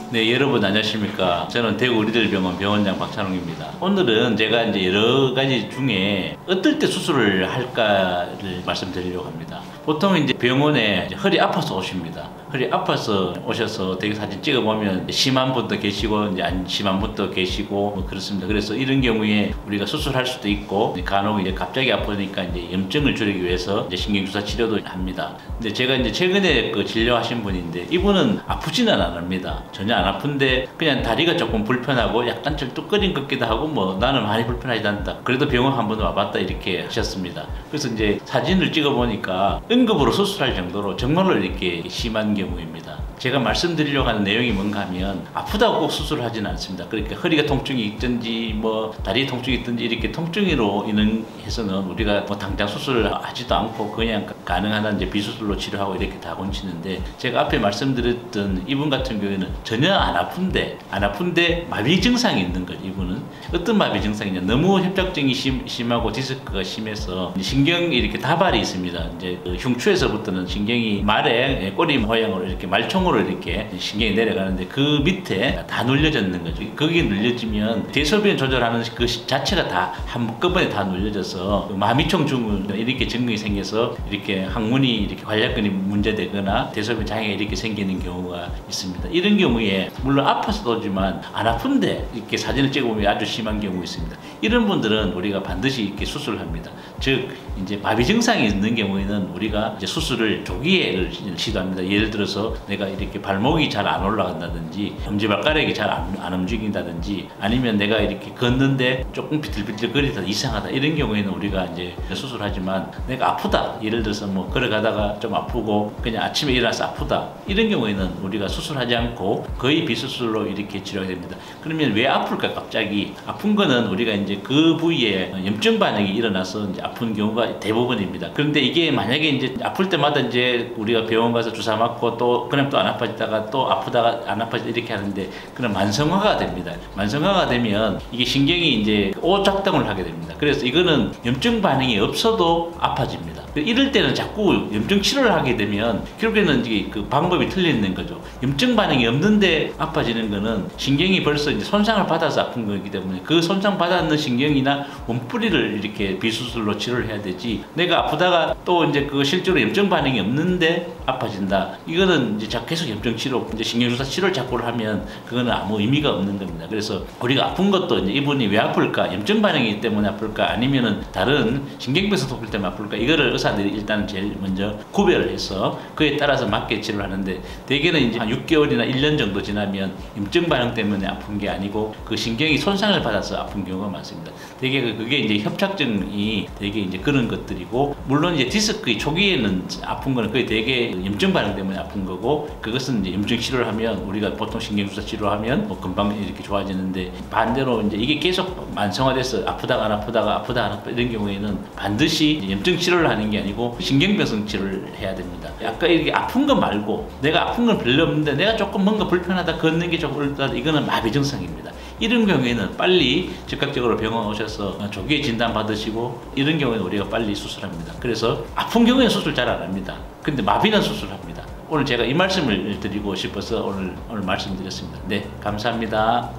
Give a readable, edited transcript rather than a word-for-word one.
네, 여러분 안녕하십니까. 저는 대구 의료병원 병원장 박찬웅입니다. 오늘은 제가 이제 여러 가지 중에 어떨 때 수술을 할까를 말씀드리려고 합니다. 보통 이제 병원에 허리 아파서 오십니다. 허리 아파서 오셔서 되게 사진 찍어보면 심한 분도 계시고 이제 안 심한 분도 계시고 뭐 그렇습니다. 그래서 이런 경우에 우리가 수술할 수도 있고 간혹 이제 갑자기 아프니까 이제 염증을 줄이기 위해서 이제 신경주사 치료도 합니다. 근데 제가 이제 최근에 그 진료하신 분인데 이분은 아프지는 않습니다. 전혀 안 아픈데 그냥 다리가 조금 불편하고 약간 쩔뚝거린 것 같기도 하고 뭐 나는 많이 불편하지 않다. 그래도 병원 한번 와봤다 이렇게 하셨습니다. 그래서 이제 사진을 찍어보니까 응급으로 수술할 정도로 정말로 이렇게 심한 경우입니다. 제가 말씀드리려고 하는 내용이 뭔가 하면 아프다고 꼭 수술을 하지는 않습니다. 그러니까 허리가 통증이 있든지 뭐 다리 통증이 있든지 이렇게 통증으로 인해서는 우리가 뭐 당장 수술을 하지도 않고 그냥 가능한 한 이제 비수술로 치료하고 이렇게 다 고치는데 제가 앞에 말씀드렸던 이분 같은 경우에는 전혀 안 아픈데 마비 증상이 있는 거죠. 이분은 어떤 마비 증상이냐, 너무 협착증이 심하고 디스크가 심해서 신경이 이렇게 다발이 있습니다. 이제 그 흉추에서부터는 신경이 말에 꼬리 모양으로 이렇게 말총으로 이렇게 신경이 내려가는데 그 밑에 다 눌려졌는 거죠. 거기에 눌려지면 대소변 조절하는 그 자체가 다 한꺼번에 다 눌려져서 마미총 증후군 이렇게 증후이 생겨서 이렇게 항문이 이렇게 관략근이 문제되거나 대소변 장애가 이렇게 생기는 경우가 있습니다. 이런 경우에 물론 아파서 오지만 안 아픈데 이렇게 사진을 찍어보면 아주 심한 경우 있습니다. 이런 분들은 우리가 반드시 이렇게 수술을 합니다. 즉 이제 마비 증상이 있는 경우에는 우리가 이제 수술을 조기에 시도합니다. 예를 들어서 내가 이렇게 발목이 잘 안 올라간다든지 엄지발가락이 잘 안 움직인다든지 아니면 내가 이렇게 걷는데 조금 비틀비틀거리다 이상하다 이런 경우에는 우리가 이제 수술하지만 내가 아프다 예를 들어서 뭐 걸어가다가 좀 아프고 그냥 아침에 일어나서 아프다 이런 경우에는 우리가 수술하지 않고 거의 비수술로 이렇게 치료가 됩니다. 그러면 왜 아플까? 갑자기 아픈 거는 우리가 이제 그 부위에 염증 반응이 일어나서 이제 아픈 경우가 대부분입니다. 그런데 이게 만약에 이제 아플 때마다 이제 우리가 병원 가서 주사 맞고 또 그냥 또 안 아파지다가 또 아프다가 안 아파지다 이렇게 하는데 그럼 만성화가 됩니다. 만성화가 되면 이게 신경이 이제 오작동을 하게 됩니다. 그래서 이거는 염증 반응이 없어도 아파집니다. 이럴 때는 자꾸 염증 치료를 하게 되면 결국에는 이게 그 방법이 틀리는 거죠. 염증 반응이 없는데 아파지는 거는 신경이 벌써 이제 손상을 받아서 아픈 거기 때문에 그 손상 받았는 신경이나 원뿌리를 이렇게 비수술로 치료를 해야 되지 내가 아프다가 또 이제 그 실제로 염증 반응이 없는데 아파진다. 이거는 이제 계속 염증 치료, 이제 신경주사 치료를 자꾸 하면 그거는 아무 의미가 없는 겁니다. 그래서 우리가 아픈 것도 이제 이분이 왜 아플까? 염증 반응이기 때문에 아플까? 아니면은 다른 신경병성 도플 때문에 아플까? 이거를 의사들이 일단 제일 먼저 구별을 해서 그에 따라서 맞게 치료를 하는데 대개는 이제 한 6개월이나 1년 정도 지나면 염증 반응 때문에 아픈 게 아니고 그 신경이 손상을 받아서 아픈 경우가 많습니다. 대개 그게 이제 협착증이 되게 이제 그런 것들이고 물론 이제 디스크 초기에는 아픈 거는 거의 대개 염증 반응 때문에 아픈 거고 그것은 이제 염증 치료를 하면 우리가 보통 신경주사 치료하면 뭐 금방 이렇게 좋아지는데 반대로 이제 이게 계속 만성화돼서 아프다가 안 아프다가 이런 경우에는 반드시 염증 치료를 하는 게 아니고 신경병성 치료를 해야 됩니다. 아까 이렇게 아픈 거 말고 내가 아픈 건 별로 없는데 내가 조금 뭔가 불편하다 걷는 게 조금 어렵다 이거는 마비 증상입니다. 이런 경우에는 빨리 즉각적으로 병원 오셔서 조기에 진단 받으시고 이런 경우에는 우리가 빨리 수술합니다. 그래서 아픈 경우에는 수술 잘 안 합니다. 근데 마비는 수술합니다. 오늘 제가 이 말씀을 드리고 싶어서 오늘 말씀드렸습니다. 네, 감사합니다.